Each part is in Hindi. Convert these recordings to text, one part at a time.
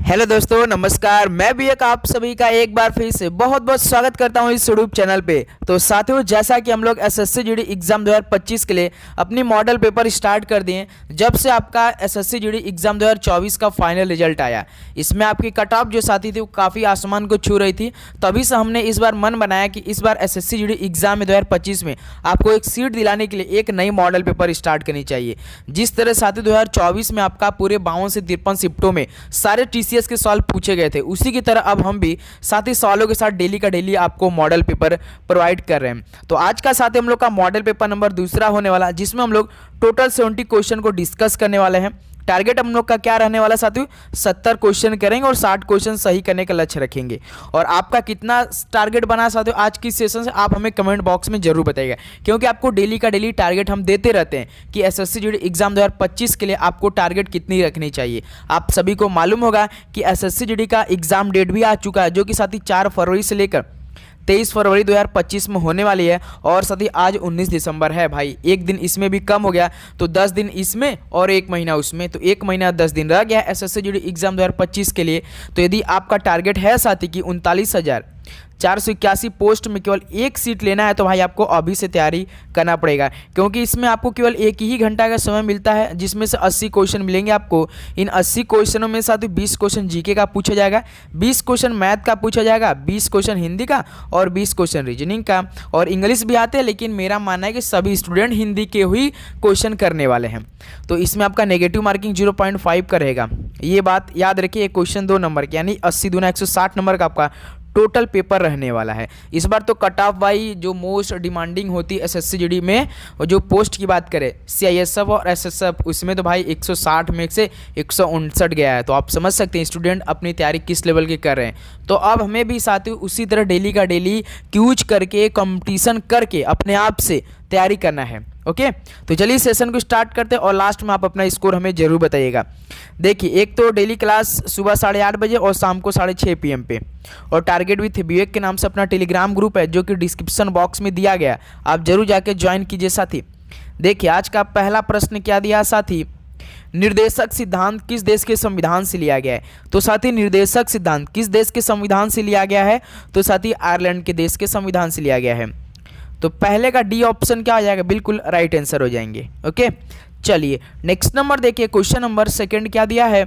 हेलो दोस्तों, नमस्कार। मैं भी आप सभी का एक बार फिर से बहुत बहुत स्वागत करता हूं इस यूट्यूब चैनल पे। तो साथियों, जैसा कि हम लोग एसएससी जीडी एग्जाम 2025 के लिए अपनी मॉडल पेपर स्टार्ट कर दिए। जब से आपका एसएससी जीडी एग्जाम 2024 का फाइनल रिजल्ट आया, इसमें आपकी कट ऑफ जो साथी थी वो काफ़ी आसमान को छू रही थी। तभी से हमने इस बार मन बनाया कि इस बार एसएससी जीडी एग्जाम में 2025 में आपको एक सीट दिलाने के लिए एक नई मॉडल पेपर स्टार्ट करनी चाहिए। जिस तरह साथी 2024 में आपका पूरे 52 से 53 शिफ्टों में सारे टीसीएस के सवाल पूछे गए थे, उसी की तरह अब हम भी साथ ही सवालों के साथ डेली का डेली आपको मॉडल पेपर प्रोवाइड कर रहे हैं। तो आज का साथ ही हम लोग का मॉडल पेपर नंबर दूसरा होने वाला, जिसमें हम लोग टोटल 70 क्वेश्चन को डिस्कस करने वाले हैं। टारगेट हम लोग का क्या रहने वाला साथियों, 70 क्वेश्चन करेंगे और 60 क्वेश्चन सही करने का लक्ष्य रखेंगे। और आपका कितना टारगेट बना साथियों आज की सेशन से, आप हमें कमेंट बॉक्स में जरूर बताइएगा, क्योंकि आपको डेली का डेली टारगेट हम देते रहते हैं कि एसएससी जीडी एग्जाम 2025 के लिए आपको टारगेट कितनी रखनी चाहिए। आप सभी को मालूम होगा कि एसएससी जीडी का एग्जाम डेट भी आ चुका है, जो कि साथी 4 फरवरी से लेकर 23 फरवरी 2025 में होने वाली है। और साथ ही आज 19 दिसंबर है भाई, एक दिन इसमें भी कम हो गया, तो 10 दिन इसमें और 1 महीना उसमें, तो 1 महीना 10 दिन रह गया एसएससी जीडी एग्जाम 2025 के लिए। तो यदि आपका टारगेट है साथी कि 39,481 पोस्ट में केवल एक सीट लेना है, तो भाई आपको अभी से तैयारी करना पड़ेगा, क्योंकि इसमें आपको केवल 1 ही घंटा का समय मिलता है, जिसमें से 80 क्वेश्चन मिलेंगे आपको। इन 80 क्वेश्चनों में साथ ही 20 क्वेश्चन जीके का पूछा जाएगा, 20 क्वेश्चन मैथ का पूछा जाएगा, 20 क्वेश्चन हिंदी का और 20 क्वेश्चन रीजनिंग का। और इंग्लिश भी आते हैं, लेकिन मेरा मानना है कि सभी स्टूडेंट हिंदी के ही क्वेश्चन करने वाले हैं। तो इसमें आपका नेगेटिव मार्किंग 0.5 का रहेगा, ये बात याद रखिए। क्वेश्चन 2 नंबर के यानी 80 दूना 160 नंबर का आपका टोटल पेपर रहने वाला है। इस बार तो कट ऑफ बाई जो मोस्ट डिमांडिंग होती है एसएससी जीडी में, और जो पोस्ट की बात करें सीआईएसएफ और एसएसएफ, उसमें तो भाई 160 में से 159 गया है। तो आप समझ सकते हैं स्टूडेंट अपनी तैयारी किस लेवल की कर रहे हैं। तो अब हमें भी साथियों उसी तरह डेली का डेली क्यूज करके कंपटीशन करके अपने आप से तैयारी करना है। ओके, तो चलिए सेशन को स्टार्ट करते हैं और लास्ट में आप अपना स्कोर हमें जरूर बताइएगा। देखिए, एक तो डेली क्लास सुबह 8:30 बजे और शाम को 6:30 PM पे, और टारगेट विथ विवेक के नाम से अपना टेलीग्राम ग्रुप है, जो कि डिस्क्रिप्शन बॉक्स में दिया गया, आप जरूर जाके ज्वाइन कीजिए साथी। देखिए, आज का पहला प्रश्न क्या दिया साथी, निर्देशक सिद्धांत किस देश के संविधान से लिया गया है। तो साथी निर्देशक सिद्धांत किस देश के संविधान से लिया गया है, तो साथी आयरलैंड के देश के संविधान से लिया गया है। तो पहले का डी ऑप्शन क्या हो जाएगा, बिल्कुल राइट आंसर हो जाएंगे। ओके, चलिए नेक्स्ट नंबर देखिए, क्वेश्चन नंबर सेकंड क्या दिया है,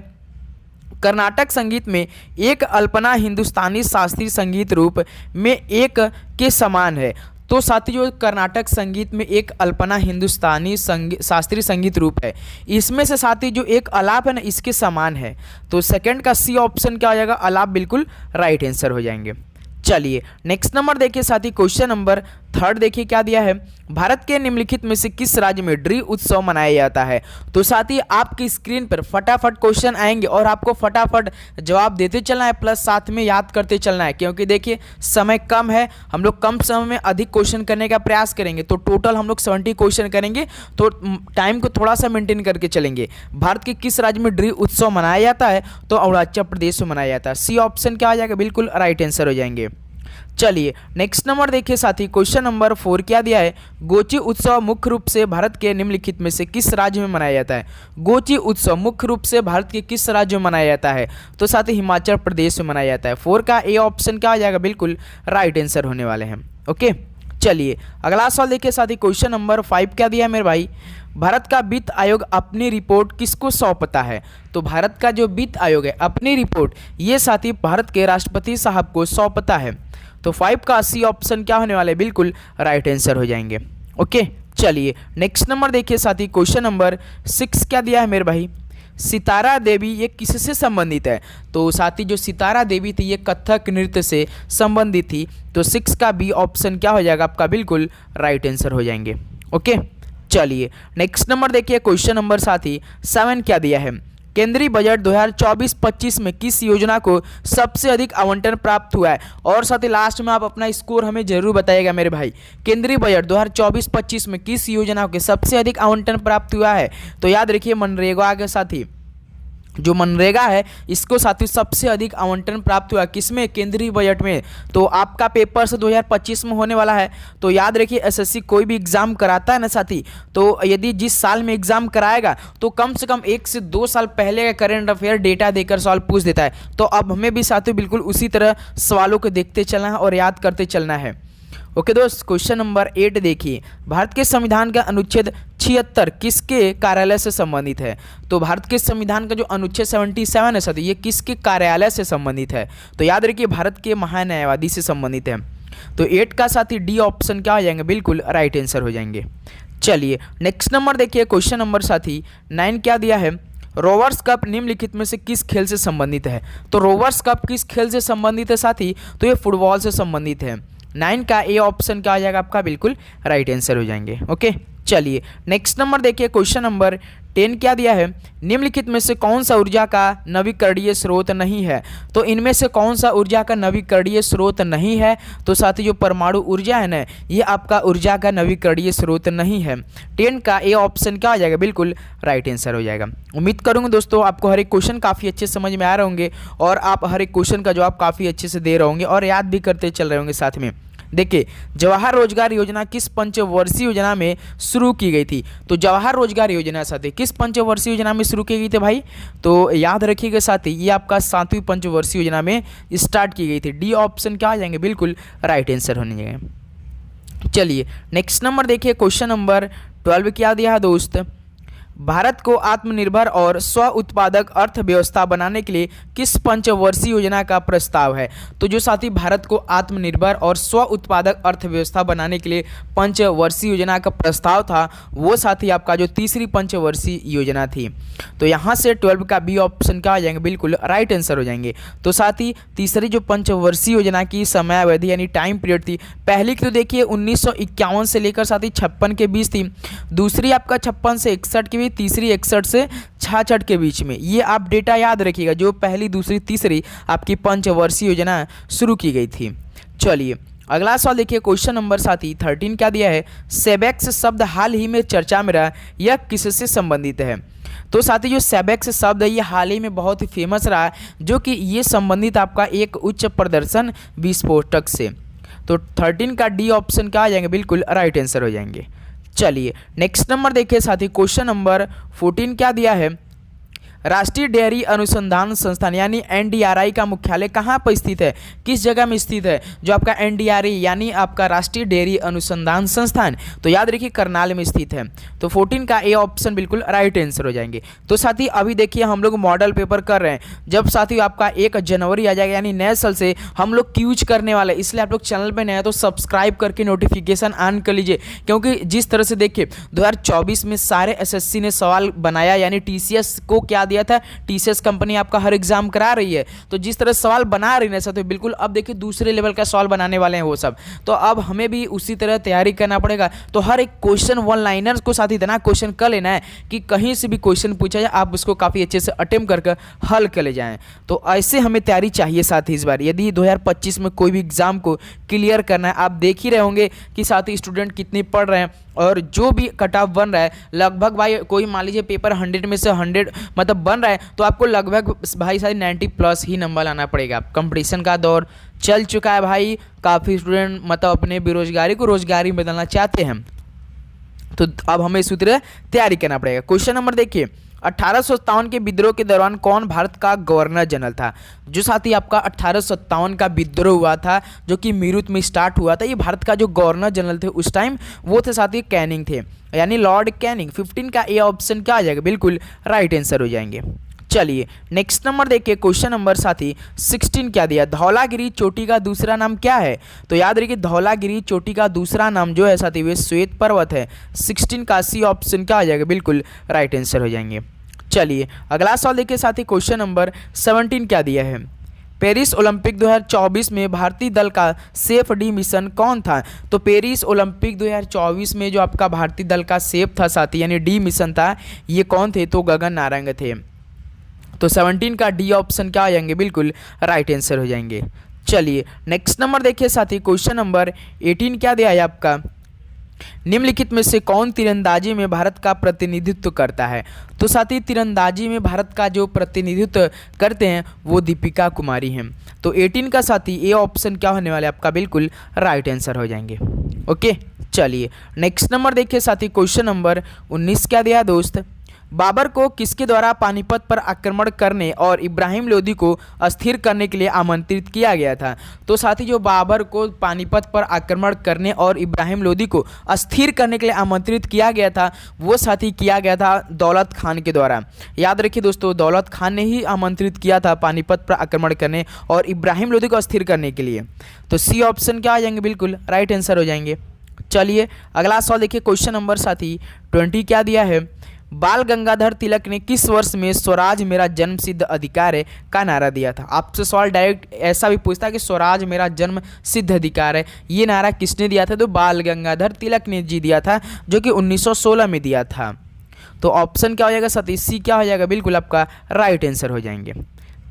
कर्नाटक संगीत में एक अल्पना हिंदुस्तानी शास्त्रीय संगीत रूप में एक के समान है। तो साथी जो कर्नाटक संगीत में एक अल्पना हिंदुस्तानी शास्त्रीय संगीत रूप है, इसमें से साथी जो एक आलाप है ना, इसके समान है। तो सेकंड का सी ऑप्शन क्या हो जाएगा, आलाप, बिल्कुल राइट आंसर हो जाएंगे। चलिए नेक्स्ट नंबर देखिए साथी, क्वेश्चन नंबर थर्ड देखिए क्या दिया है, भारत के निम्नलिखित में से किस राज्य में ड्री उत्सव मनाया जाता है। तो साथी आपकी स्क्रीन पर फटाफट क्वेश्चन आएंगे और आपको फटाफट जवाब देते चलना है, प्लस साथ में याद करते चलना है, क्योंकि देखिए समय कम है, हम लोग कम समय में अधिक क्वेश्चन करने का प्रयास करेंगे। तो टोटल हम लोग 70 क्वेश्चन करेंगे, तो टाइम को थोड़ा सा मेंटेन करके चलेंगे। भारत के किस राज्य में ड्री उत्सव मनाया जाता है, तो अरुणाचल प्रदेश में मनाया जाता है। सी ऑप्शन क्या आ जाएगा, बिल्कुल राइट आंसर हो जाएंगे। चलिए नेक्स्ट नंबर देखिए साथी, क्वेश्चन नंबर 4 क्या दिया है, गोची उत्सव मुख्य रूप से भारत के निम्नलिखित में से किस राज्य में मनाया जाता है। गोची उत्सव मुख्य रूप से भारत के किस राज्य में मनाया जाता है, तो साथी हिमाचल प्रदेश में मनाया जाता है। 4 का ए ऑप्शन क्या आ जाएगा, बिल्कुल राइट आंसर होने वाले हैं। ओके, चलिए अगला सवाल देखिए साथी, क्वेश्चन नंबर 5 क्या दिया है मेरे भाई, भारत का वित्त आयोग अपनी रिपोर्ट किसको सौंपता है। तो भारत का जो वित्त आयोग है अपनी रिपोर्ट ये साथी भारत के राष्ट्रपति साहब को सौंपता है। तो 5 का सी ऑप्शन क्या होने वाला है, बिल्कुल राइट आंसर हो जाएंगे। ओके, चलिए नेक्स्ट नंबर देखिए साथी, क्वेश्चन नंबर 6 क्या दिया है मेरे भाई, सितारा देवी ये किससे संबंधित है। तो साथी जो सितारा देवी थी ये कथक नृत्य से संबंधित थी। तो 6 का बी ऑप्शन क्या हो जाएगा आपका, बिल्कुल राइट आंसर हो जाएंगे। ओके, चलिए नेक्स्ट नंबर देखिए, क्वेश्चन नंबर साथी 7 क्या दिया है, केंद्रीय बजट 2024-25 में किस योजना को सबसे अधिक आवंटन प्राप्त हुआ है। और साथ ही लास्ट में आप अपना स्कोर हमें जरूर बताइएगा मेरे भाई, केंद्रीय बजट 2024-25 में किस योजना को सबसे अधिक आवंटन प्राप्त हुआ है। तो याद रखिए मनरेगा के साथ ही जो मनरेगा है इसको साथियों सबसे अधिक आवंटन प्राप्त हुआ किसमें, केंद्रीय बजट में। तो आपका पेपर से 2025 में होने वाला है। तो याद रखिए एसएससी कोई भी एग्जाम कराता है ना साथी, तो यदि जिस साल में एग्जाम कराएगा तो कम से कम 1 से 2 साल पहले का करंट अफेयर डेटा देकर सवाल पूछ देता है। तो अब हमें भी साथियों बिल्कुल उसी तरह सवालों को देखते चलना है और याद करते चलना है। ओके दोस्त, क्वेश्चन नंबर 8 देखिए, भारत के संविधान का अनुच्छेद 76 किसके कार्यालय से संबंधित है। तो भारत के संविधान का जो अनुच्छेद 77 है साथी, ये किसके कार्यालय से संबंधित है। तो याद रखिए भारत के महान्यायवादी से संबंधित है। तो 8 का साथी डी ऑप्शन क्या हो जाएंगे, बिल्कुल राइट आंसर हो जाएंगे। चलिए नेक्स्ट नंबर देखिए, क्वेश्चन नंबर साथी 9 क्या दिया है, रोवर्स कप निम्नलिखित में से किस खेल से संबंधित है। तो रोवर्स कप किस खेल से संबंधित है साथी, तो ये फुटबॉल से संबंधित है। 9 का ए ऑप्शन क्या आ जाएगा आपका, बिल्कुल राइट आंसर हो जाएंगे। ओके चलिए नेक्स्ट नंबर देखिए, क्वेश्चन नंबर 10 क्या दिया है, निम्नलिखित में से कौन सा ऊर्जा का नवीकरणीय स्रोत नहीं है। तो इनमें से कौन सा ऊर्जा का नवीकरणीय स्रोत नहीं है। तो साथ ही जो परमाणु ऊर्जा है ना, ये आपका ऊर्जा का नवीकरणीय स्रोत नहीं है। 10 का ए ऑप्शन क्या हो जाएगा, बिल्कुल राइट आंसर हो जाएगा। उम्मीद करूंगा दोस्तों आपको हर एक क्वेश्चन काफ़ी अच्छे समझ में आ रहे होंगे और आप हर एक क्वेश्चन का जवाब काफ़ी अच्छे से दे रहे होंगे और याद भी करते चल रहे होंगे साथ में। देखिए जवाहर रोजगार योजना किस पंचवर्षीय योजना में शुरू की गई थी। तो जवाहर रोजगार योजना साथी किस पंचवर्षीय योजना में शुरू की गई थी भाई, तो याद रखिएगा साथी ये आपका 7वीं पंचवर्षीय योजना में स्टार्ट की गई थी। डी ऑप्शन क्या आ जाएंगे, बिल्कुल राइट आंसर होने जाएंगे। चलिए नेक्स्ट नंबर देखिए, क्वेश्चन नंबर 12 क्या दिया है दोस्त, भारत को आत्मनिर्भर और स्व उत्पादक अर्थव्यवस्था बनाने के लिए किस पंचवर्षीय योजना का प्रस्ताव है। तो जो साथी भारत को आत्मनिर्भर और स्व उत्पादक अर्थव्यवस्था बनाने के लिए पंचवर्षीय योजना का प्रस्ताव था, वो साथी आपका जो तीसरी पंचवर्षीय योजना थी। तो यहाँ से 12 का बी ऑप्शन क्या आ जाएंगे, बिल्कुल राइट आंसर हो जाएंगे। तो साथी तीसरी जो पंचवर्षीय योजना की समयावधि यानी टाइम पीरियड थी, पहली की तो देखिए 1951 से लेकर साथी 56 के बीच थी, दूसरी आपका 56 से 61 के बीच, तीसरी 61 से 66 के बीच में। ये आप डेटा याद रखिएगा, जो पहली दूसरी तीसरी आपकी पंचवर्षीय योजना शुरू की गई थी। चलिए अगला सवाल देखिए, क्वेश्चन नंबर साथी 13 क्या दिया है, सेबेक्स शब्द हाल ही में चर्चा में रहा, यह किससे संबंधित है। तो साथी जो सेबेक्स शब्द है ये हाल ही में बहुत ही फेमस रहा है, जो कि ये संबंधित आपका एक उच्च प्रदर्शन विस्फोटक से। तो 13 का डी ऑप्शन क्या आ जाएंगे, बिल्कुल राइट आंसर हो जाएंगे। चलिए नेक्स्ट नंबर देखिए साथी, क्वेश्चन नंबर 14 क्या दिया है, राष्ट्रीय डेयरी अनुसंधान संस्थान यानी एनडीआरआई का मुख्यालय कहाँ पर स्थित है, किस जगह में स्थित है। जो आपका एनडीआरआई यानी आपका राष्ट्रीय डेयरी अनुसंधान संस्थान, तो याद रखिए करनाल में स्थित है। तो 14 का ए ऑप्शन बिल्कुल राइट आंसर हो जाएंगे। तो साथी अभी देखिए हम लोग मॉडल पेपर कर रहे हैं, जब साथी आपका 1 जनवरी आ जाएगा यानी नए साल से हम लोग क्यूज करने वाले, इसलिए आप लोग चैनल पर नए हैं तो सब्सक्राइब करके नोटिफिकेशन ऑन कर लीजिए, क्योंकि जिस तरह से देखिए 2024 में सारे एसएससी ने सवाल बनाया, यानी टीसीएस को क्या दिया था, टीसीएस कंपनी आपका हर एग्जाम करा रही है, तो जिस तरह सवाल बना रही है तो बिल्कुल अब देखिए दूसरे लेवल का सवाल बनाने वाले हैं वो सब। तो अब हमें भी उसी तरह तैयारी करना पड़ेगा। तो हर एक क्वेश्चन वन लाइनर्स को साथ इतना क्वेश्चन कर लेना है कि कहीं से भी क्वेश्चन पूछा जाए आप उसको काफ़ी अच्छे से अटेम्प्ट करके हल कर ले जाएँ। तो ऐसे हमें तैयारी चाहिए साथ ही इस बार, यदि 2025 में कोई भी एग्जाम को क्लियर करना है। आप देख ही रहे होंगे कि साथ ही स्टूडेंट कितने पढ़ रहे हैं और जो भी कट ऑफ बन रहा है लगभग भाई, कोई मान लीजिए पेपर 100 में से 100 मतलब बन रहा है तो आपको लगभग भाई सारी 90 प्लस ही नंबर लाना पड़ेगा। कंपटीशन का दौर चल चुका है भाई, काफ़ी स्टूडेंट मतलब अपने बेरोजगारी को रोजगारी में बदलना चाहते हैं, तो अब हमें इसी तरह तैयारी करना पड़ेगा। क्वेश्चन नंबर देखिए, 1857 के विद्रोह के दौरान कौन भारत का गवर्नर जनरल था। जो साथी आपका 1857 का विद्रोह हुआ था जो कि मीरठ में स्टार्ट हुआ था, ये भारत का जो गवर्नर जनरल थे उस टाइम वो थे साथी कैनिंग थे, यानी लॉर्ड कैनिंग। 15 का ए ऑप्शन क्या आ जाएगा, बिल्कुल राइट आंसर हो जाएंगे। चलिए नेक्स्ट नंबर देखिए, क्वेश्चन नंबर साथी 16 क्या दिया, धौलागिरी चोटी का दूसरा नाम क्या है। तो याद रखिए धौलागिरी चोटी का दूसरा नाम जो है साथी वे श्वेत पर्वत है। 16 का सी ऑप्शन क्या आ जाएगा, बिल्कुल राइट आंसर हो जाएंगे। चलिए अगला सवाल देखिए साथी, क्वेश्चन नंबर 17 क्या दिया है, पेरिस ओलंपिक 2024 में भारतीय दल का सेफ डी मिशन कौन था। तो पेरिस ओलंपिक 2024 में जो आपका भारतीय दल का सेफ था साथी यानी डी मिशन था, ये कौन थे, तो गगन नारंग थे। तो 17 का डी ऑप्शन क्या आ जाएंगे, बिल्कुल राइट आंसर हो जाएंगे। चलिए नेक्स्ट नंबर देखिए साथी, क्वेश्चन नंबर 18 क्या दिया है आपका, निम्नलिखित में से कौन तीरंदाजी में भारत का प्रतिनिधित्व करता है? तो साथी तीरंदाजी में भारत का जो प्रतिनिधित्व करते हैं वो दीपिका कुमारी हैं। तो 18 का साथी ए ऑप्शन क्या होने वाला है आपका? बिल्कुल राइट आंसर हो जाएंगे। ओके, चलिए नेक्स्ट नंबर देखिए साथी, क्वेश्चन नंबर 19 क्या दिया दोस्त? बाबर को किसके द्वारा पानीपत पर आक्रमण करने और इब्राहिम लोदी को अस्थिर करने के लिए आमंत्रित किया गया था? तो साथी जो बाबर को पानीपत पर आक्रमण करने और इब्राहिम लोदी को अस्थिर करने के लिए आमंत्रित किया गया था, वो साथी किया गया था दौलत खान के द्वारा। याद रखिए दोस्तों, दौलत खान ने ही आमंत्रित किया था पानीपत पर आक्रमण करने और इब्राहिम लोदी को अस्थिर करने के लिए। तो सी ऑप्शन क्या आ जाएंगे? बिल्कुल राइट आंसर हो जाएंगे। चलिए अगला सवाल देखिए, क्वेश्चन नंबर साथी 20 क्या दिया है? बाल गंगाधर तिलक ने किस वर्ष में स्वराज मेरा जन्म सिद्ध अधिकार है का नारा दिया था? आपसे सवाल डायरेक्ट ऐसा भी पूछता है कि स्वराज मेरा जन्म सिद्ध अधिकार है, ये नारा किसने दिया था? तो बाल गंगाधर तिलक ने जी दिया था, जो कि 1916 में दिया था। तो ऑप्शन क्या हो जाएगा? 27 क्या हो जाएगा? बिल्कुल आपका राइट आंसर हो जाएंगे।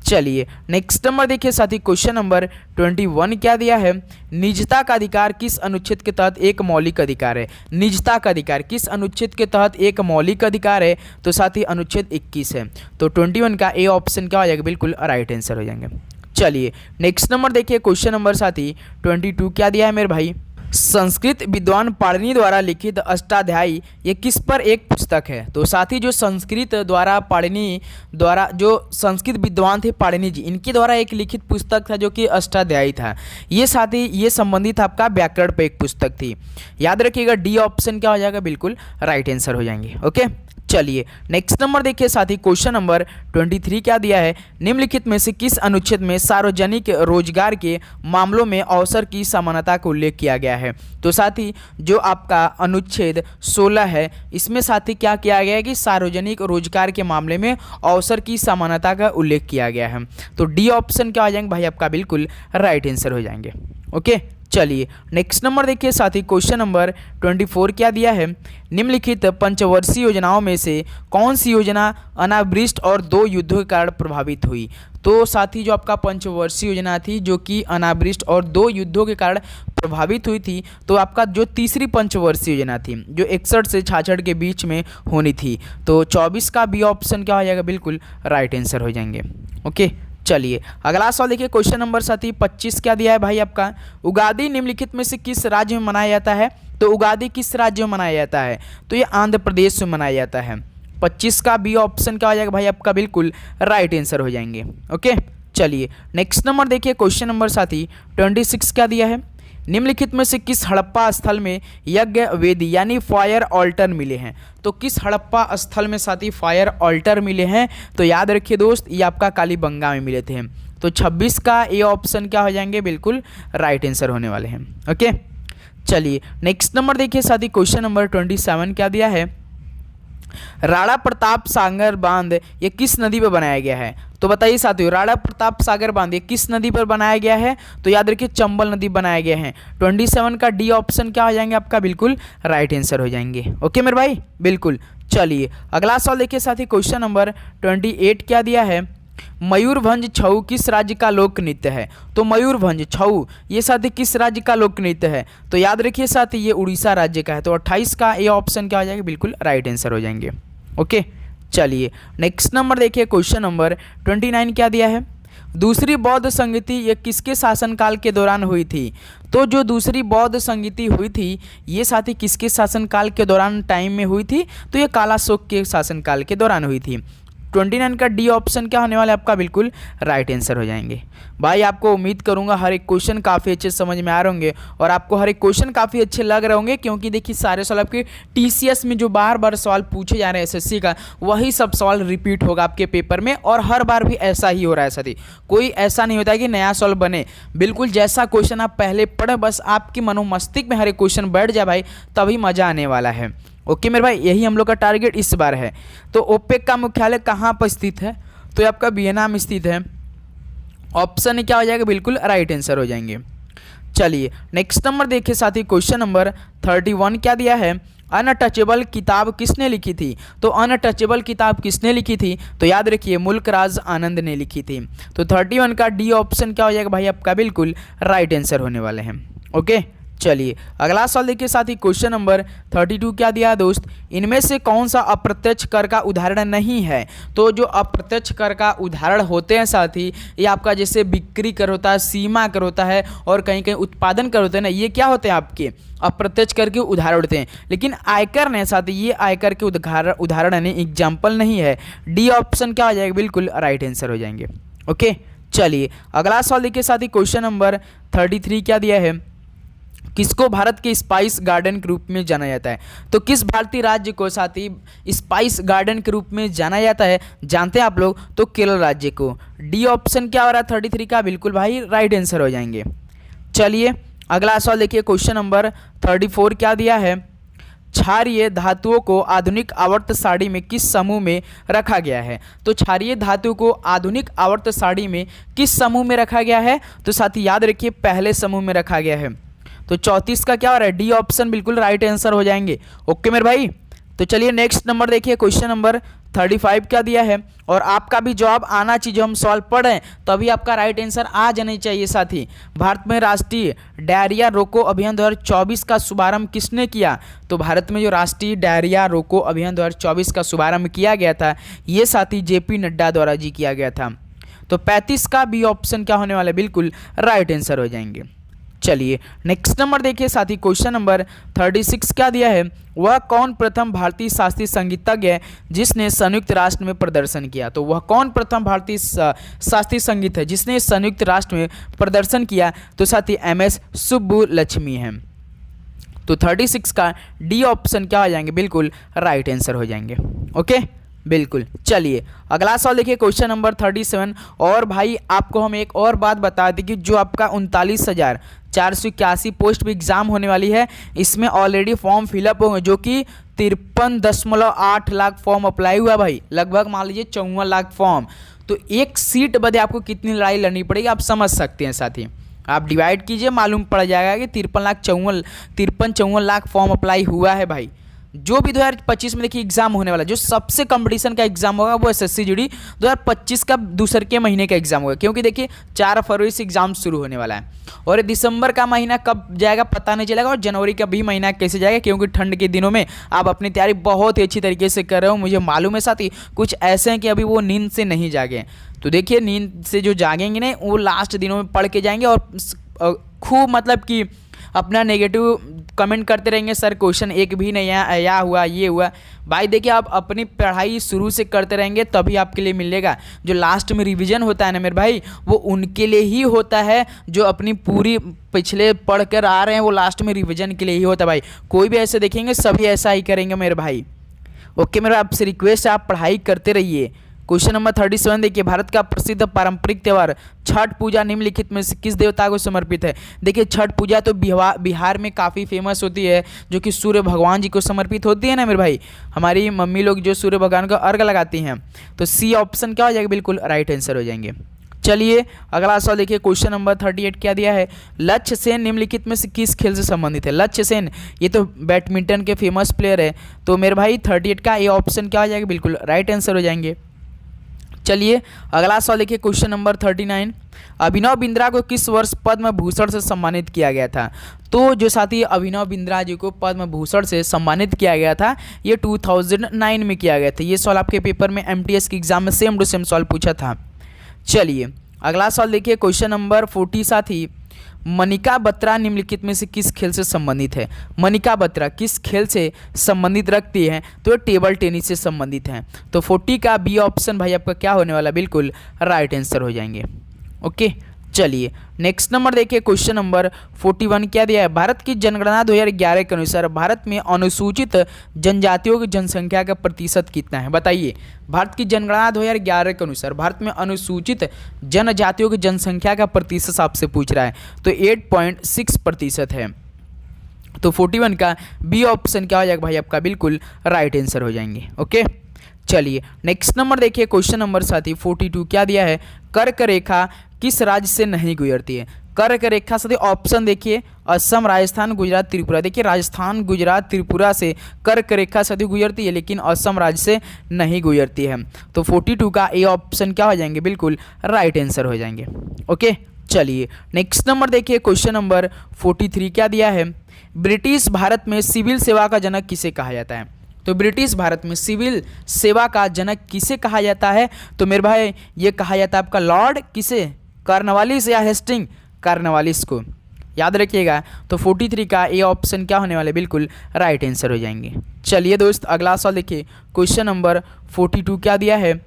चलिए नेक्स्ट नंबर देखिए साथी, क्वेश्चन नंबर 21 क्या दिया है? निजता का अधिकार किस अनुच्छेद के तहत एक मौलिक अधिकार है? निजता का अधिकार किस अनुच्छेद के तहत एक मौलिक अधिकार है? तो साथी अनुच्छेद 21 है। तो 21 का ए ऑप्शन क्या हो जाएगा? बिल्कुल राइट आंसर हो जाएंगे। चलिए नेक्स्ट नंबर देखिए, क्वेश्चन नंबर साथी 22 क्या दिया है मेरे भाई? संस्कृत विद्वान पाणिनि द्वारा लिखित अष्टाध्यायी ये किस पर एक पुस्तक है? तो साथी जो संस्कृत द्वारा पाणिनि द्वारा जो संस्कृत विद्वान थे पाणिनि जी, इनके द्वारा एक लिखित पुस्तक था जो कि अष्टाध्यायी था। ये साथी ये संबंधित आपका व्याकरण पर एक पुस्तक थी। याद रखिएगा डी ऑप्शन क्या हो जाएगा? बिल्कुल राइट आंसर हो जाएंगे। ओके, चलिए नेक्स्ट नंबर देखिए साथी, क्वेश्चन नंबर 23 क्या दिया है? निम्नलिखित में से किस अनुच्छेद में सार्वजनिक रोजगार के मामलों में अवसर की समानता का उल्लेख किया गया है? तो साथी जो आपका अनुच्छेद 16 है, इसमें साथी क्या किया गया है कि सार्वजनिक रोजगार के मामले में अवसर की समानता का उल्लेख किया गया है। तो डी ऑप्शन क्या हो जाएंगे भाई? आपका बिल्कुल राइट आंसर हो जाएंगे। ओके, चलिए नेक्स्ट नंबर देखिए साथी, क्वेश्चन नंबर 24 क्या दिया है? निम्नलिखित पंचवर्षीय योजनाओं में से कौन सी योजना अनावृष्टि और 2 युद्धों के कारण प्रभावित हुई? तो साथी जो आपका पंचवर्षीय योजना थी जो कि अनावृष्टि और 2 युद्धों के कारण प्रभावित हुई थी, तो आपका जो तीसरी पंचवर्षीय योजना थी जो 61 से 66 के बीच में होनी थी। तो 24 का बी ऑप्शन क्या हो जाएगा? बिल्कुल राइट आंसर हो जाएंगे। ओके, चलिए अगला सवाल देखिए, क्वेश्चन नंबर साथी 25 क्या दिया है भाई आपका? उगादी निम्नलिखित में से किस राज्य में मनाया जाता है? तो उगादी किस राज्य में मनाया जाता है? तो ये आंध्र प्रदेश में मनाया जाता है। 25 का बी ऑप्शन क्या हो जाएगा भाई? आपका बिल्कुल राइट आंसर हो जाएंगे। ओके, चलिए नेक्स्ट नंबर देखिए, क्वेश्चन नंबर साथी 26 क्या दिया है? निम्नलिखित में से किस हड़प्पा स्थल में यज्ञ वेदी यानी फायर ऑल्टर मिले हैं? तो किस हड़प्पा स्थल में साथी फायर ऑल्टर मिले हैं? तो याद रखिए दोस्त, ये आपका कालीबंगा में मिले थे। तो 26 का ए ऑप्शन क्या हो जाएंगे? बिल्कुल राइट आंसर होने वाले हैं। ओके, चलिए नेक्स्ट नंबर देखिए साथी, क्वेश्चन नंबर 27 क्या दिया है? राणा प्रताप सागर बांध ये किस नदी पर बनाया गया है? तो बताइए साथियों, राणा प्रताप सागर बांध ये किस नदी पर बनाया गया है? तो याद रखिए चंबल नदी बनाया गया है। 27 का डी ऑप्शन क्या हो जाएंगे? आपका बिल्कुल राइट आंसर हो जाएंगे। ओके मेरे भाई, बिल्कुल। चलिए अगला सवाल देखिए साथी, क्वेश्चन नंबर 28 क्या दिया है? मयूरभंज छऊ किस राज्य का लोक नृत्य है? तो मयूरभंज छऊ ये साथी किस राज्य का लोक नृत्य है? तो याद रखिए साथी ये उड़ीसा राज्य का है। तो 28 का ए ऑप्शन क्या हो जाएगा? बिल्कुल राइट आंसर हो जाएंगे। ओके, चलिए नेक्स्ट नंबर देखिए, क्वेश्चन नंबर 29 क्या दिया है? दूसरी बौद्ध संगति ये किसके शासनकाल के दौरान हुई थी? तो जो दूसरी बौद्ध संगति हुई थी ये साथी किसके शासनकाल के दौरान टाइम में हुई थी? तो ये कालाशोक के शासनकाल के दौरान हुई थी। 29 का डी ऑप्शन क्या होने वाला है? आपका बिल्कुल राइट आंसर हो जाएंगे। भाई आपको उम्मीद करूंगा हर एक क्वेश्चन काफ़ी अच्छे समझ में आ रहे होंगे और आपको हर एक क्वेश्चन काफ़ी अच्छे लग रहे होंगे, क्योंकि देखिए सारे सवाल आपके टीसीएस में जो बार बार सवाल पूछे जा रहे हैं एसएससी का, वही सब सवाल रिपीट होगा आपके पेपर में और हर बार भी ऐसा ही हो रहा है साथी। कोई ऐसा नहीं होता है कि नया सवाल बने, बिल्कुल जैसा क्वेश्चन आप पहले पढ़े बस आपकी मनोमस्तिष्क में हर एक क्वेश्चन बैठ जाए भाई, तभी मज़ा आने वाला है। ओके मेरे भाई, यही हम लोग का टारगेट इस बार है। तो ओपेक का मुख्यालय कहाँ पर स्थित है? तो ये आपका वियना में स्थित है। ऑप्शन क्या हो जाएगा? बिल्कुल राइट आंसर हो जाएंगे। चलिए नेक्स्ट नंबर देखिए साथी, क्वेश्चन नंबर 31 क्या दिया है? अनटचेबल किताब किसने लिखी थी? तो अनटचेबल किताब किसने लिखी थी? तो याद रखिए मुल्कराज आनंद ने लिखी थी। तो 31 का डी ऑप्शन क्या हो जाएगा भाई? आपका बिल्कुल राइट आंसर होने वाले हैं। ओके, चलिए अगला सवाल देखिए साथी, क्वेश्चन नंबर 32 क्या दिया है दोस्त, इनमें से कौन सा अप्रत्यक्ष कर का उदाहरण नहीं है। तो जो अप्रत्यक्ष कर का उदाहरण होते हैं साथी, ये आपका जैसे बिक्री कर होता है, सीमा कर होता है और कहीं कहीं उत्पादन कर होते हैं ना, ये क्या होते हैं आपके अप्रत्यक्ष कर के उदाहरण होते हैं। लेकिन आयकर ने साथी, ये आयकर के उदाहरण यानी एग्जाम्पल नहीं है। डी ऑप्शन क्या हो जाएगा, बिल्कुल राइट आंसर हो जाएंगे। ओके चलिए अगला सवाल देखिए साथी, क्वेश्चन नंबर 33 क्या दिया है, किसको भारत के स्पाइस गार्डन के रूप में जाना जाता है। तो किस भारतीय राज्य को साथी स्पाइस गार्डन के रूप में जाना जाता है, जानते हैं आप लोग, तो केरल राज्य को। डी ऑप्शन क्या हो रहा है 33 का, बिल्कुल भाई राइट आंसर हो जाएंगे। चलिए अगला सवाल देखिए, क्वेश्चन नंबर 34 क्या दिया है, क्षारीय धातुओं को आधुनिक आवर्त सारणी में किस समूह में रखा गया है। तो क्षारीय धातु को आधुनिक आवर्त सारणी में किस समूह में रखा गया है, तो साथी याद रखिए पहले समूह में रखा गया है। तो 34 का क्या हो रहा है, डी ऑप्शन बिल्कुल राइट आंसर हो जाएंगे। ओके मेरे भाई, तो चलिए नेक्स्ट नंबर देखिए, क्वेश्चन नंबर 35 क्या दिया है, और आपका भी जवाब आना चाहिए। जो हम सवाल पढ़ रहे हैं तो अभी आपका राइट आंसर आ जाना चाहिए साथी। भारत में राष्ट्रीय डायरिया रोको अभियान 2024 का शुभारंभ किसने किया। तो भारत में जो राष्ट्रीय डायरिया रोको अभियान 2024 का शुभारंभ किया गया था, ये साथी जेपी नड्डा द्वारा जी किया गया था। तो 35 का बी ऑप्शन क्या होने वाला है, बिल्कुल राइट आंसर हो जाएंगे। चलिए नेक्स्ट नंबर देखिए साथी, क्वेश्चन नंबर 36 क्या दिया है, वह कौन प्रथम भारतीय शास्त्रीय संगीतज्ञ है जिसने संयुक्त राष्ट्र में प्रदर्शन किया। तो वह कौन प्रथम भारतीय शास्त्रीय संगीत है जिसने संयुक्त राष्ट्र में प्रदर्शन किया, तो साथी MS सुब्बुलक्ष्मी है। तो 36 का डी ऑप्शन क्या हो जाएंगे, बिल्कुल राइट आंसर हो जाएंगे। ओके बिल्कुल। चलिए अगला सवाल देखिए, क्वेश्चन नंबर 37। और भाई आपको हम एक और बात बता दें कि जो आपका 39,481 पोस्ट पे एग्जाम होने वाली है, इसमें ऑलरेडी फॉर्म फिलअप होंगे, जो कि 53.8 लाख फॉर्म अप्लाई हुआ भाई, लगभग मान लीजिए 54 लाख फॉर्म। तो एक सीट बदे आपको कितनी लड़ाई लड़नी पड़ेगी आप समझ सकते हैं साथी। आप डिवाइड कीजिए, मालूम पड़ जाएगा कि 53 लाख फॉर्म अप्लाई हुआ है भाई। जो भी 2025 में देखिए एग्जाम होने वाला है, जो सबसे कंपटीशन का एग्जाम होगा वो SSC GD 2025 का दूसरे के महीने का एग्जाम होगा, क्योंकि देखिए 4 फरवरी से एग्जाम शुरू होने वाला है। और दिसंबर का महीना कब जाएगा पता नहीं चलेगा, और जनवरी का भी महीना कैसे जाएगा, क्योंकि ठंड के दिनों में आप अपनी तैयारी बहुत ही अच्छी तरीके से कर रहे हो, मुझे मालूम है साथी। कुछ ऐसे हैं कि अभी वो नींद से नहीं जागे, तो देखिए नींद से जो जागेंगे नहीं, वो लास्ट दिनों में पढ़ के जाएंगे और खूब मतलब कि अपना नेगेटिव कमेंट करते रहेंगे, सर क्वेश्चन एक भी नहीं आया हुआ, ये हुआ। भाई देखिए आप अपनी पढ़ाई शुरू से करते रहेंगे तभी आपके लिए मिलेगा। जो लास्ट में रिवीजन होता है ना मेरे भाई, वो उनके लिए ही होता है जो अपनी पूरी पिछले पढ़ कर आ रहे हैं, वो लास्ट में रिवीजन के लिए ही होता है भाई। कोई भी ऐसे देखेंगे सभी ऐसा ही करेंगे मेरे भाई। ओके मेरा आपसे रिक्वेस्ट है, आप पढ़ाई करते रहिए। क्वेश्चन नंबर 37 देखिए, भारत का प्रसिद्ध पारंपरिक त्यौहार छठ पूजा निम्नलिखित में से किस देवता को समर्पित है। देखिए छठ पूजा तो बिहार में काफ़ी फेमस होती है, जो कि सूर्य भगवान जी को समर्पित होती है ना मेरे भाई। हमारी मम्मी लोग जो सूर्य भगवान को अर्घ लगाती हैं। तो सी ऑप्शन क्या हो जाएगा, बिल्कुल राइट आंसर हो जाएंगे। चलिए अगला सवाल देखिए, क्वेश्चन नंबर 38 क्या दिया है, लक्ष्य सेन निम्नलिखित में से किस खेल से संबंधित है। लक्ष्य सेन ये तो बैडमिंटन के फेमस प्लेयर है। तो मेरे भाई 38 का ए ऑप्शन क्या हो जाएगा, बिल्कुल राइट आंसर हो जाएंगे। चलिए अगला सवाल देखिए, क्वेश्चन नंबर 39। अभिनव बिंद्रा को किस वर्ष पद्म भूषण से सम्मानित किया गया था। तो जो साथी अभिनव बिंद्रा जी को पद्म भूषण से सम्मानित किया गया था, ये 2009 में किया गया था। ये सवाल आपके पेपर में MTS के एग्जाम में सेम टू सेम सवाल पूछा था। चलिए अगला सवाल देखिए, क्वेश्चन नंबर 40 साथी, मनिका बत्रा निम्नलिखित में से किस खेल से संबंधित है। मनिका बत्रा किस खेल से संबंधित रखती है, तो टेबल टेनिस से संबंधित है। तो 40 का बी ऑप्शन भाई आपका क्या होने वाला, बिल्कुल राइट आंसर हो जाएंगे। ओके चलिए नेक्स्ट नंबर देखिए, क्वेश्चन नंबर 41 क्या दिया है, भारत की जनगणना 2011 के अनुसार भारत में अनुसूचित जनजातियों की जनसंख्या का प्रतिशत कितना है। बताइए भारत की जनगणना 2011 के अनुसार भारत में अनुसूचित जनजातियों की जनसंख्या का प्रतिशत आपसे पूछ रहा है, तो 8.6% है। तो 41 का बी ऑप्शन क्या हो जाएगा भाई आपका, बिल्कुल राइट आंसर हो जाएंगे। ओके चलिए नेक्स्ट नंबर देखिए, क्वेश्चन नंबर साथी 42 क्या दिया है, कर्क रेखा किस राज्य से नहीं गुजरती है। कर्क रेखा साथी ऑप्शन देखिए, असम, राजस्थान, गुजरात, त्रिपुरा। देखिए राजस्थान, गुजरात, त्रिपुरा से कर्क रेखा साथी गुजरती है, लेकिन असम राज्य से नहीं गुजरती है। तो 42 का ए ऑप्शन क्या हो जाएंगे, बिल्कुल राइट आंसर हो जाएंगे। ओके चलिए नेक्स्ट नंबर देखिए, क्वेश्चन नंबर 43 क्या दिया है। ब्रिटिश भारत में सिविल सेवा का जनक किसे कहा जाता है। तो ब्रिटिश भारत में सिविल सेवा का जनक किसे कहा जाता है, तो मेरे भाई ये कहा जाता है आपका लॉर्ड किसे, कॉर्नवालिस या हेस्टिंग कॉर्नवालिस को, याद रखिएगा। तो 43 का ए ऑप्शन क्या होने वाला है, बिल्कुल राइट आंसर हो जाएंगे। चलिए दोस्त अगला सवाल देखिए, क्वेश्चन नंबर 42 क्या दिया है।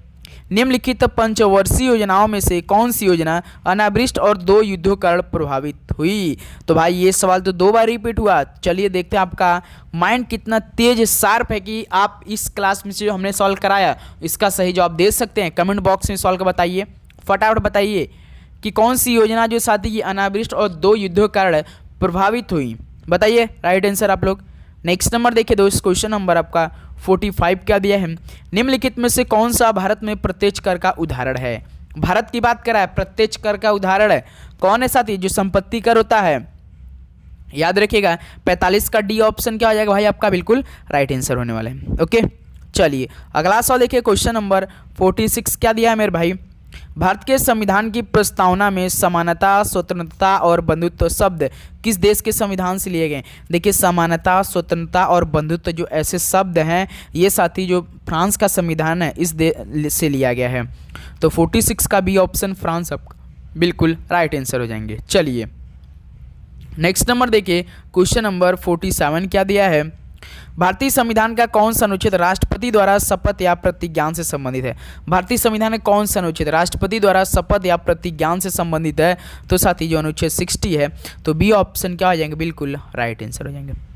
निम्नलिखित पंचवर्षीय योजनाओं में से कौन सी योजना अनावृष्टि और 2 युद्धों के कारण प्रभावित हुई। तो भाई ये सवाल तो 2 बार रिपीट हुआ। चलिए देखते हैं आपका माइंड कितना तेज शार्प है कि आप इस क्लास में से जो हमने सॉल्व कराया इसका सही जवाब दे सकते हैं। कमेंट बॉक्स में सॉल्व कर बताइए, फटाफट बताइए कि कौन सी योजना जो साथी की अनावृष्टि और 2 युद्धों के कारण प्रभावित हुई, बताइए राइट आंसर आप लोग। नेक्स्ट नंबर देखिए दोस्त, क्वेश्चन नंबर आपका 45 क्या दिया है। निम्नलिखित में से कौन सा भारत में प्रत्यक्ष कर का उदाहरण है। भारत की बात करा है, प्रत्यक्ष कर का उदाहरण है कौन है साथी, जो संपत्ति कर होता है, याद रखिएगा। 45 का डी ऑप्शन क्या हो जाएगा भाई आपका, बिल्कुल राइट आंसर होने वाला है। ओके चलिए अगला सवाल देखिए, क्वेश्चन नंबर 46 क्या दिया है मेरे भाई। भारत के संविधान की प्रस्तावना में समानता, स्वतंत्रता और बंधुत्व शब्द किस देश के संविधान से लिए गए। देखिए समानता, स्वतंत्रता और बंधुत्व जो ऐसे शब्द हैं ये साथी जो फ्रांस का संविधान है इस देश से लिया गया है। तो 46 का बी ऑप्शन फ्रांस आपका बिल्कुल राइट आंसर हो जाएंगे। चलिए नेक्स्ट नंबर देखिए, क्वेश्चन नंबर 47 क्या दिया है। भारतीय संविधान का कौन सा अनुच्छेद राष्ट्रपति द्वारा शपथ या प्रतिज्ञान से संबंधित है। भारतीय संविधान में कौन सा अनुच्छेद राष्ट्रपति द्वारा शपथ या प्रतिज्ञान से संबंधित है, तो साथी जो अनुच्छेद 60 है, तो बी ऑप्शन क्या हो जाएंगे, बिल्कुल राइट आंसर हो जाएंगे।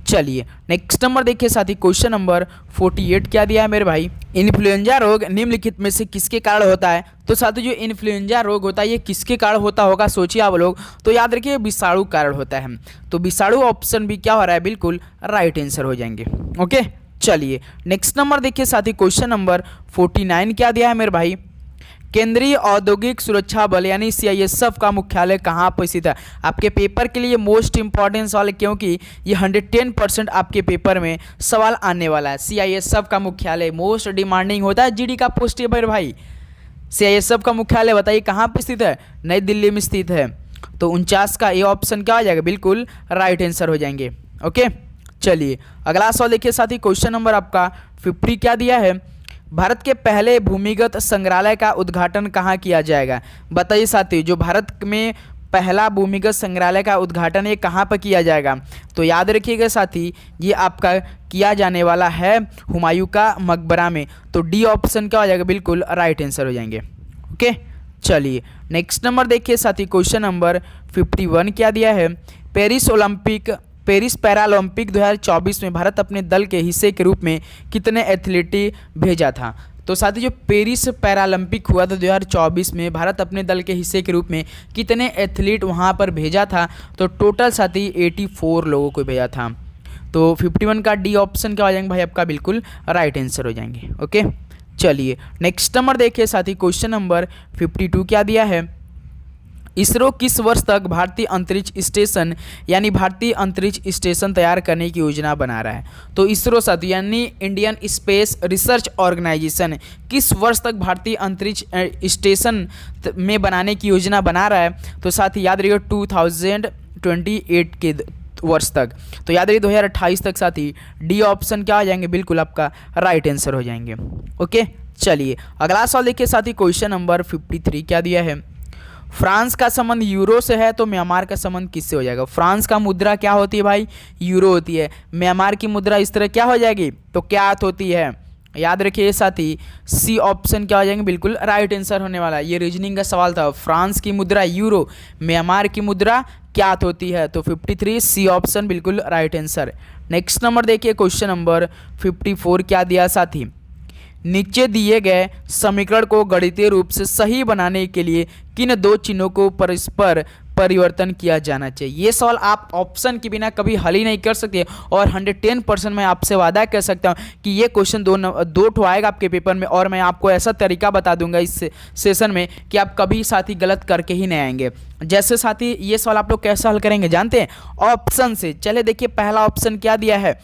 चलिए नेक्स्ट नंबर देखिए साथी, क्वेश्चन नंबर 48 क्या दिया है मेरे भाई। इन्फ्लुएंजा रोग निम्नलिखित में से किसके कारण होता है। तो साथी जो इन्फ्लुएंजा रोग होता है ये किसके कारण होता होगा, सोचिए आप लोग। तो याद रखिए विषाणु कारण होता है, तो विषाणु ऑप्शन भी क्या हो रहा है, बिल्कुल राइट आंसर हो जाएंगे। ओके चलिए नेक्स्ट नंबर देखिए साथी, क्वेश्चन नंबर 49 क्या दिया है मेरे भाई। केंद्रीय औद्योगिक सुरक्षा बल यानी CISF का मुख्यालय कहाँ पर स्थित है। आपके पेपर के लिए मोस्ट इंपॉर्टेंट सवाल है क्योंकि ये 110% आपके पेपर में सवाल आने वाला है। CISF का मुख्यालय मोस्ट डिमांडिंग होता है, GD का पोस्ट है भाई। CISF का मुख्यालय बताइए कहाँ पर स्थित है, नई दिल्ली में स्थित है। तो 49 का ए ऑप्शन क्या हो जाएगा, बिल्कुल राइट आंसर हो जाएंगे। ओके चलिए अगला सवाल देखिए साथी, क्वेश्चन नंबर आपका 50 क्या दिया है। भारत के पहले भूमिगत संग्रहालय का उद्घाटन कहाँ किया जाएगा। बताइए साथी जो भारत में पहला भूमिगत संग्रहालय का उद्घाटन ये कहाँ पर किया जाएगा। तो याद रखिएगा साथी ये आपका किया जाने वाला है हुमायूं का मकबरा में। तो डी ऑप्शन क्या हो जाएगा, बिल्कुल राइट आंसर हो जाएंगे। ओके चलिए नेक्स्ट नंबर देखिए साथी, क्वेश्चन नंबर 51 क्या दिया है। पेरिस पैरालंपिक 2024 में भारत अपने दल के हिस्से के रूप में कितने एथलीट भेजा था। तो साथी जो पेरिस पैरालंपिक हुआ था 2024 में भारत अपने दल के हिस्से के रूप में कितने एथलीट वहां पर भेजा था। तो टोटल साथी 84 लोगों को भेजा था। तो 51 का डी ऑप्शन क्या हो जाएंगे भाई आपका, बिल्कुल राइट आंसर हो जाएंगे। ओके चलिए नेक्स्ट नंबर देखिए साथी, क्वेश्चन नंबर 52 क्या दिया है। इसरो किस वर्ष तक भारतीय अंतरिक्ष स्टेशन यानी भारतीय अंतरिक्ष स्टेशन तैयार करने की योजना बना रहा है। तो इसरो साथी यानी इंडियन स्पेस रिसर्च ऑर्गेनाइजेशन किस वर्ष तक भारतीय अंतरिक्ष स्टेशन में बनाने की योजना बना रहा है। तो साथी याद रखिए 2028 के वर्ष तक। तो याद रखिए 2028 तक साथी डी ऑप्शन क्या आ जाएंगे, बिल्कुल आपका राइट आंसर हो जाएंगे। ओके चलिए अगला सवाल देखिए साथी, क्वेश्चन नंबर 53 क्या दिया है। फ्रांस का संबंध यूरो से है तो म्यांमार का संबंध किससे हो जाएगा। फ्रांस का मुद्रा क्या होती है भाई, यूरो होती है। म्यांमार की मुद्रा इस तरह क्या हो जाएगी, तो क्यात होती है। याद रखिए साथी सी ऑप्शन क्या हो जाएंगे, बिल्कुल राइट आंसर होने वाला है। ये रीजनिंग का सवाल था। फ्रांस की मुद्रा यूरो, म्यांमार की मुद्रा क्यात होती है। तो 53 सी ऑप्शन बिल्कुल राइट आंसर। नेक्स्ट नंबर देखिए क्वेश्चन नंबर 54 क्या दिया साथी। नीचे दिए गए समीकरण को गणितीय रूप से सही बनाने के लिए किन 2 चिन्हों को परस्पर परिवर्तन किया जाना चाहिए। ये सवाल आप ऑप्शन के बिना कभी हल ही नहीं कर सकते और 110% मैं आपसे वादा कर सकता हूँ कि ये क्वेश्चन दो ठो आएगा आपके पेपर में। और मैं आपको ऐसा तरीका बता दूंगा इस सेशन में कि आप कभी साथी गलत करके ही नहीं आएंगे। जैसे साथी ये सवाल आप लोग कैसे हल करेंगे जानते हैं, ऑप्शन से। चले देखिए पहला ऑप्शन क्या दिया है,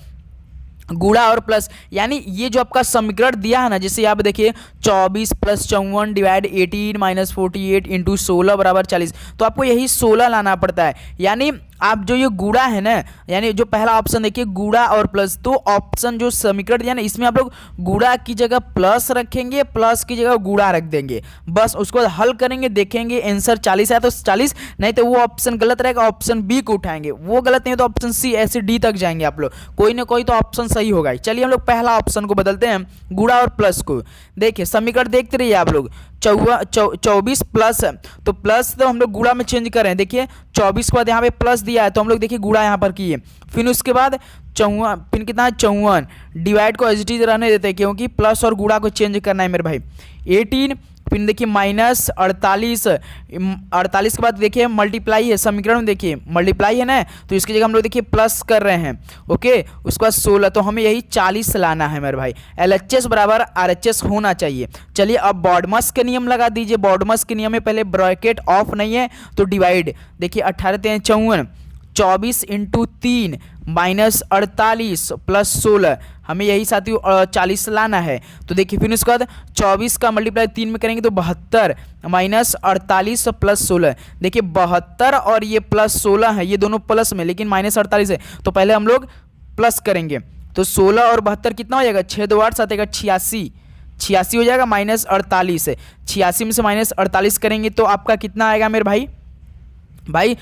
गुणा और प्लस, यानी ये जो आपका समीकरण दिया है ना, जैसे यहाँ पे देखिए 24 + 54 डिवाइड 18 - 48 इंटू 16 बराबर 40, तो आपको यही 16 लाना पड़ता है। यानी आप जो ये गुणा है ना, यानी जो पहला ऑप्शन देखिए गुणा और प्लस, तो ऑप्शन जो समीकरण दिया ना इसमें आप लोग गुणा की जगह प्लस रखेंगे, प्लस की जगह गुणा रख देंगे, बस उसको हल करेंगे, देखेंगे आंसर 40 है तो 40, नहीं तो वो ऑप्शन गलत रहेगा, ऑप्शन बी को उठाएंगे, वो गलत नहीं तो ऑप्शन सी, ऐसे डी तक जाएंगे आप लोग, कोई ना कोई तो ऑप्शन सही होगा। चलिए हम लोग पहला ऑप्शन को बदलते हैं, गुणा और प्लस को। देखिए समीकरण देखते रहिए आप लोग, 24 प्लस, तो प्लस तो हम लोग गुणा में चेंज कर रहे हैं। देखिए 24 के बाद यहाँ पे प्लस दिया है तो हम लोग देखिए गुणा यहाँ पर किए, फिर उसके बाद 54, फिर कितना है 54, डिवाइड को एज इट इज रहने देते हैं क्योंकि प्लस और गुणा को चेंज करना है मेरे भाई। 18, फिर देखिए -48, 48 के बाद देखिए मल्टीप्लाई है, समीकरण में देखिए मल्टीप्लाई है ना, तो इसकी जगह हम लोग देखिए प्लस कर रहे हैं। ओके, उसके बाद 16, तो हमें यही 40 लाना है मेरे भाई। LHS बराबर RHS होना चाहिए। चलिए अब बॉडमस के नियम लगा दीजिए। बॉडमस के नियम में पहले ब्रैकेट ऑफ नहीं है तो डिवाइड, देखिए 18 × 54, 24 × 3 -48 प्लस 16, हमें यही साथियों 40 लाना है। तो देखिए फिर उसके बाद 24 का मल्टीप्लाई 3 में करेंगे तो 72 -48 प्लस 16, देखिए 72 और ये प्लस 16 है, ये दोनों प्लस में लेकिन -48 है, तो पहले हम लोग प्लस करेंगे, तो 16 और 72 कितना हो जाएगा, 6 2 8 7 86, 86 हो जाएगा, -48 है, 86 में से -48 करेंगे तो आपका कितना आएगा मेरे भाई।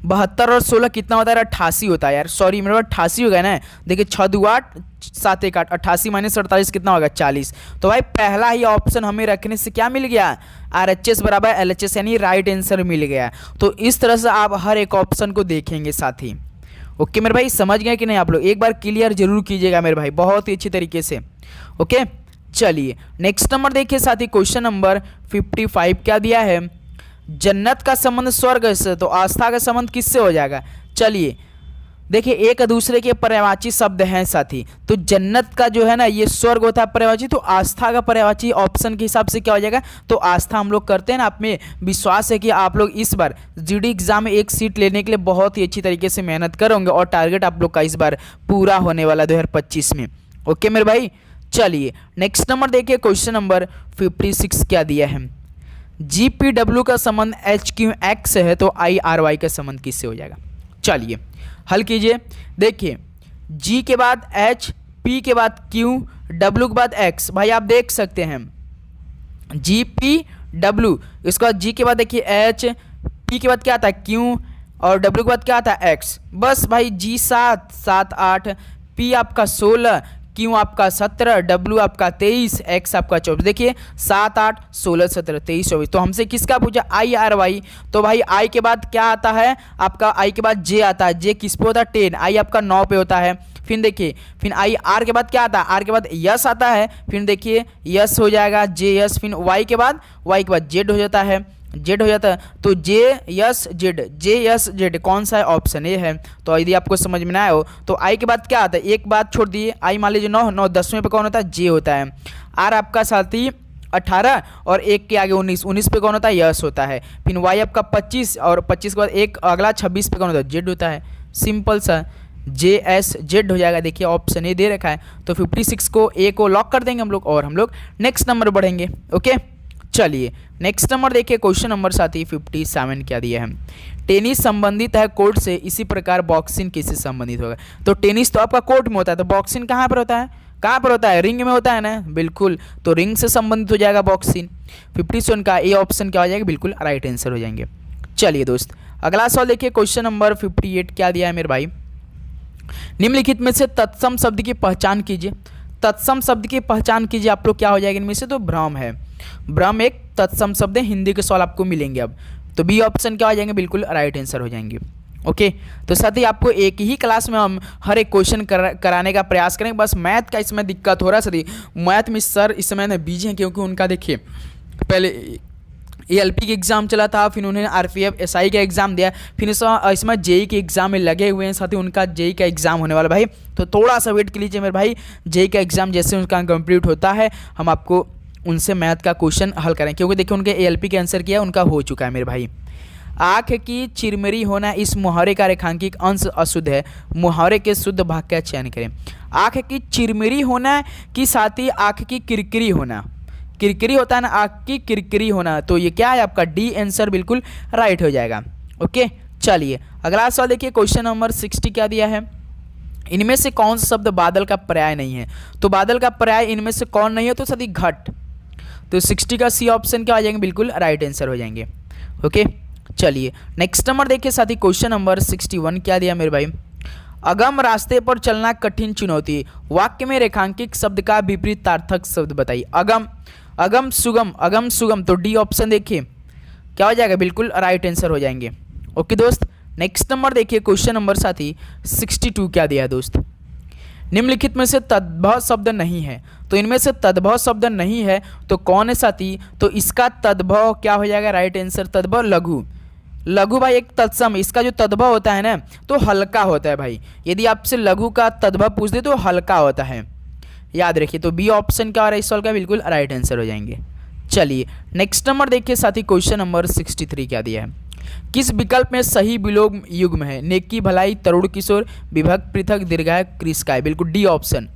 72 और 16 कितना होता है, 88 होता है यार, सॉरी मेरे पास 88 हो गया ना। देखिए 6 2 8 7 1 8, 88 -48 कितना होगा, 40। तो भाई पहला ही ऑप्शन हमें रखने से क्या मिल गया, RHS बराबर LHS, यानी राइट आंसर मिल गया। तो इस तरह से आप हर एक ऑप्शन को देखेंगे साथी। ओके मेरे भाई, समझ गए कि नहीं आप लोग, एक बार क्लियर जरूर कीजिएगा मेरे भाई, बहुत ही अच्छी तरीके से। ओके चलिए नेक्स्ट नंबर देखिए साथी, क्वेश्चन नंबर 55 क्या दिया है, जन्नत का संबंध स्वर्ग से, तो आस्था का संबंध किससे हो जाएगा। चलिए देखिए एक दूसरे के पर्यायवाची शब्द हैं साथी, तो जन्नत का जो है ना ये स्वर्ग होता है पर्यायवाची, तो आस्था का पर्यायवाची ऑप्शन के हिसाब से क्या हो जाएगा, तो आस्था हम लोग करते हैं ना, आप में विश्वास है कि आप लोग इस बार GD एग्जाम में एक सीट लेने के लिए बहुत ही अच्छी तरीके से मेहनत करोगे और टारगेट आप लोग का इस बार पूरा होने वाला 2025 में। ओके मेरे भाई, चलिए नेक्स्ट नंबर देखिए, क्वेश्चन नंबर 56 क्या दिया है, GPW का संबंध HQX से है तो IRY का संबंध किससे हो जाएगा। चलिए हल कीजिए, देखिए G के बाद H, P के बाद Q, W के बाद X, भाई आप देख सकते हैं GPW, इसके बाद G के बाद देखिए H, P के बाद क्या आता है Q और W के बाद क्या आता है X, बस भाई G 7 7 8, P आपका 16, Q आपका 17, W आपका 23, X आपका 24, देखिए 7 8 16 17 23 24, तो हमसे किसका पूछा IRY, तो भाई I के बाद क्या आता है आपका, I के बाद J आता है, J किस पे होता है 10, I आपका 9 पे होता है। फिर देखिए फिर I R के बाद क्या आता है, R के बाद यस आता है, फिर देखिए यस हो जाएगा J यस, फिर Y के बाद Z हो जाता है, जेड हो जाता है, तो जे यस जेड कौन सा है, ऑप्शन ए है। तो यदि आपको समझ में ना आए हो तो आई के बाद क्या आता है, एक बात छोड़ दिए, आई मान लीजिए 9 10वें पे कौन होता है, जे होता है। आर आपका साथी 18 और एक के आगे 19 पे कौन होता है, यस होता है। फिर वाई आपका 25 और 25 के बाद एक अगला 26 पे कौन होता है, जेड होता है। सिंपल सा जे एस जेड हो जाएगा, देखिए ऑप्शन ए दे रखा है। तो 56 को ए को लॉक कर देंगे हम लोग और हम लोग नेक्स्ट नंबर बढ़ेंगे। ओके चलिए नेक्स्ट नंबर देखिए, क्वेश्चन नंबर साथी 57 क्या दिया है, टेनिस संबंधित है कोर्ट से, इसी प्रकार बॉक्सिंग किससे संबंधित होगा। तो टेनिस तो आपका कोर्ट में होता है, तो बॉक्सिंग कहाँ पर होता है, कहाँ पर होता है, रिंग में होता है ना, बिल्कुल, तो रिंग से संबंधित हो जाएगा बॉक्सिंग। 57 का ए ऑप्शन क्या हो जाएगा, बिल्कुल राइट आंसर हो जाएंगे। चलिए दोस्त अगला सवाल देखिए, क्वेश्चन नंबर 58 क्या दिया है मेरे भाई, निम्नलिखित में से तत्सम शब्द की पहचान कीजिए। तत्सम शब्द की पहचान कीजिए, आप लोग क्या हो जाएगा इनमें से, तो भ्रम है, भ्रम एक तत्सम शब्द है, हिंदी के सवाल आपको मिलेंगे अब, तो बी ऑप्शन क्या हो जाएंगे, बिल्कुल राइट आंसर हो जाएंगे। ओके तो साथ ही आपको एक ही क्लास में हम हर एक क्वेश्चन कराने का प्रयास करेंगे, बस मैथ का इसमें दिक्कत हो रहा है साथी, मैथ में सर इस समय ना बिजी हैं, क्योंकि उनका देखिए पहले ALP के एग्ज़ाम चला था, फिर उन्होंने RPF SI का एग्ज़ाम दिया, फिर इसमें JEE के एग्ज़ाम में लगे हुए हैं, साथ ही उनका JEE का एग्ज़ाम होने वाला भाई, तो थोड़ा सा वेट कर लीजिए मेरे भाई, JEE का एग्ज़ाम जैसे उनका कंप्लीट होता है हम आपको उनसे मैथ का क्वेश्चन हल करें, क्योंकि देखिए उनके ALP के आंसर किया उनका हो चुका है मेरे भाई। आँख की चिरमिरी होना इस मुहावरे का रेखांकित अंश अशुद्ध है, मुहावरे के शुद्ध भाग का चयन करें। आँख की चिरमिरी होना कि साथ ही आँख की किरकिरी होना, किरकिरी होता है ना, आँख की किरकिरी होना, तो ये क्या है आपका डी आंसर बिल्कुल राइट हो जाएगा। ओके चलिए अगला सवाल देखिए, क्वेश्चन नंबर 60 क्या दिया है, इनमें से कौन सा शब्द बादल का पर्याय नहीं है। तो बादल का पर्याय इनमें से कौन नहीं है, तो साथी घट, तो 60 का सी ऑप्शन क्या हो जाएंगे, बिल्कुल राइट आंसर हो जाएंगे। ओके चलिए नेक्स्ट नंबर देखिए साथी, क्वेश्चन नंबर 61 क्या दिया मेरे भाई, अगम रास्ते पर चलना कठिन चुनौती, वाक्य में रेखांकित शब्द का विपरीत तार्थक शब्द बताइए। अगम, अगम सुगम, अगम सुगम, तो डी ऑप्शन देखिए क्या हो जाएगा, बिल्कुल राइट आंसर हो जाएंगे। ओके दोस्त नेक्स्ट नंबर देखिए, क्वेश्चन नंबर साथी 62 क्या दिया है दोस्त, निम्नलिखित में से तद्भव शब्द नहीं है। तो इनमें से तद्भव शब्द नहीं है तो कौन है साथी, तो इसका तद्भव क्या हो जाएगा, राइट आंसर तद्भव लघु, लघु भाई एक तत्सम, इसका जो तद्भव होता है ना तो हल्का होता है भाई, यदि आपसे लघु का तद्भव पूछ दे तो हल्का होता है, याद रखिए। तो बी ऑप्शन क्या हो रहा है इस सवाल का, बिल्कुल राइट आंसर हो जाएंगे। चलिए नेक्स्ट नंबर देखिए साथी, क्वेश्चन नंबर 63 क्या दिया है, किस विकल्प में सही विलोम युग्म है, नेकी भलाई तरुण किशोर विभक्त पृथक दीर्घाय कृषकाय, बिल्कुल डी ऑप्शन।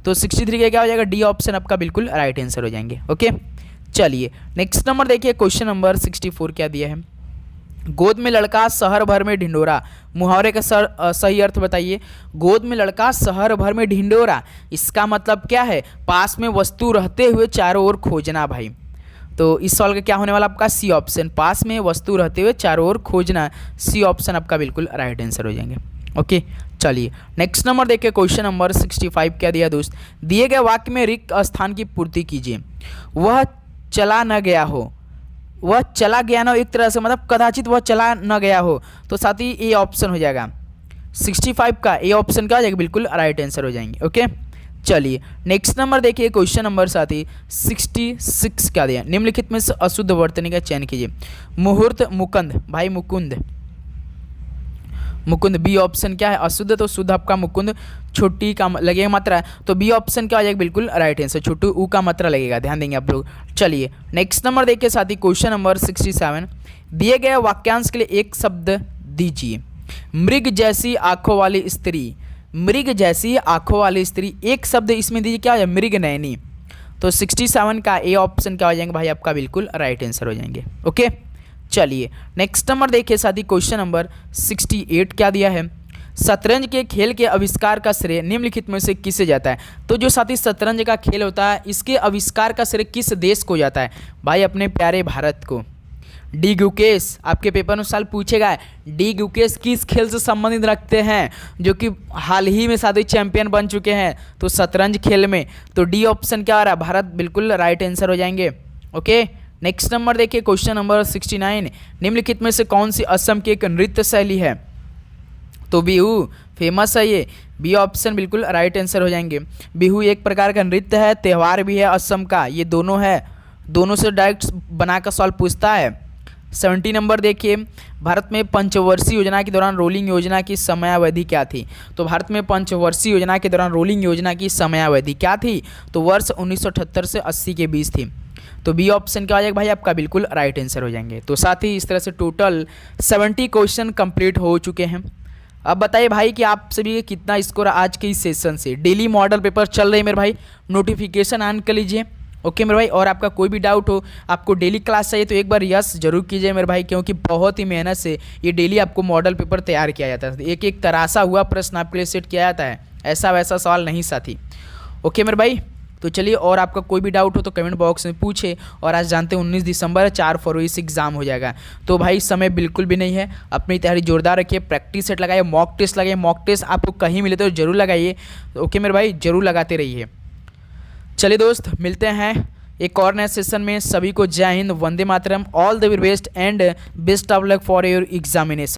तो 63 का क्या हो जाएगा, डी ऑप्शन आपका बिल्कुल राइट आंसर हो जाएंगे। ओके चलिए नेक्स्ट नंबर देखिए, क्वेश्चन नंबर 64 क्या दिया है, गोद में लड़का शहर भर में ढिंडोरा, मुहावरे का सही अर्थ बताइए। गोद में लड़का शहर भर में ढिंडोरा, इसका मतलब क्या है, पास में वस्तु रहते हुए चारों ओर खोजना भाई। तो इस सवाल का क्या होने वाला आपका, सी ऑप्शन, पास में वस्तु रहते हुए चारों ओर खोजना, सी ऑप्शन आपका बिल्कुल राइट आंसर हो जाएंगे। ओके चलिए नेक्स्ट नंबर देखिए, क्वेश्चन नंबर 65 क्या दिया दोस्त, दिए गए वाक्य में रिक्त स्थान की पूर्ति कीजिए। वह चला न गया हो, वह चला गया ना, एक तरह से मतलब कदाचित वह चला न गया हो, तो साथ ही ए ऑप्शन हो जाएगा 65 का, ए ऑप्शन का हो जाएगा, बिल्कुल राइट आंसर हो जाएंगे। ओके चलिए नेक्स्ट नंबर देखिए, क्वेश्चन नंबर साथ ही 66 क्या दिया, निम्नलिखित में से अशुद्ध वर्तनी का चयन कीजिए। मुहूर्त मुकुंद भाई, मुकुंद, मुकुंद बी ऑप्शन क्या है अशुद्ध, तो शुद्ध आपका मुकुंद, छोटी का लगेगा मात्रा, तो बी ऑप्शन क्या हो जाएगा, बिल्कुल राइट आंसर, छोटू ऊ का मात्रा लगेगा, ध्यान देंगे आप लोग। चलिए नेक्स्ट नंबर देखिए साथी, क्वेश्चन नंबर 67, दिए गए वाक्यांश के लिए एक शब्द दीजिए। मृग जैसी आंखों वाली स्त्री, मृग जैसी आंखों वाली स्त्री, एक शब्द इसमें दीजिए, क्या हो जाए, मृग नयनी। तो 67 का ए ऑप्शन क्या हो जाएंगे भाई आपका, बिल्कुल राइट आंसर हो जाएंगे। ओके चलिए नेक्स्ट नंबर देखिए साथी, क्वेश्चन नंबर 68 क्या दिया है, शतरंज के खेल के आविष्कार का श्रेय निम्नलिखित में से किसे जाता है। तो जो साथी शतरंज का खेल होता है इसके आविष्कार का श्रेय किस देश को जाता है, भाई अपने प्यारे भारत को। डी गुकेश, आपके पेपर में साल पूछेगा डी गुकेश किस खेल से संबंधित रखते हैं, जो कि हाल ही में साथी चैंपियन बन चुके हैं, तो शतरंज खेल में, तो डी ऑप्शन क्या आ रहा है, भारत, बिल्कुल राइट आंसर हो जाएंगे। ओके नेक्स्ट नंबर देखिए, क्वेश्चन नंबर 69, निम्नलिखित में से कौन सी असम की एक नृत्य शैली है। तो बिहू फेमस है ये, बी ऑप्शन बिल्कुल राइट आंसर हो जाएंगे। बिहू एक प्रकार का नृत्य है, त्यौहार भी है असम का, ये दोनों है, दोनों से डायरेक्ट बनाकर सवाल पूछता है। 70 नंबर देखिए, भारत में पंचवर्षीय योजना के दौरान रोलिंग योजना की समयावधि क्या थी। तो भारत में पंचवर्षीय योजना के दौरान रोलिंग योजना की समयावधि क्या थी, तो वर्ष 1978 से 80 के बीच थी। तो बी ऑप्शन क्या हो जाएगा भाई आपका, बिल्कुल राइट आंसर हो जाएंगे। तो साथ ही इस तरह से टोटल 70 क्वेश्चन कंप्लीट हो चुके हैं। अब बताइए भाई कि आप सभी कितना स्कोर आज के इस सेशन से। डेली मॉडल पेपर चल रहे हैं मेरे भाई, नोटिफिकेशन ऑन कर लीजिए। ओके मेरे भाई, और आपका कोई भी डाउट हो, आपको डेली क्लास चाहिए तो एक बार यस जरूर कीजिए मेरे भाई, क्योंकि बहुत ही मेहनत से ये डेली आपको मॉडल पेपर तैयार किया जाता है। एक एक तराशा हुआ प्रश्न आपके लिए सेट किया जाता है, ऐसा वैसा सवाल नहीं साथी। ओके मेरे भाई, तो चलिए, और आपका कोई भी डाउट हो तो कमेंट बॉक्स में पूछे। और आज जानते हैं 19 दिसंबर 4 फरवरी से एग्जाम हो जाएगा, तो भाई समय बिल्कुल भी नहीं है, अपनी तैयारी जोरदार रखिए, प्रैक्टिस सेट लगाइए, मॉक टेस्ट लगाइए, मॉक टेस्ट आपको कहीं मिले तो जरूर लगाइए। ओके मेरे भाई, जरूर लगाते रहिए। चलिए दोस्त, मिलते हैं एक और नए सेशन में। सभी को जय हिंद, वंदे मातरम, all the very best and best of luck for your examination.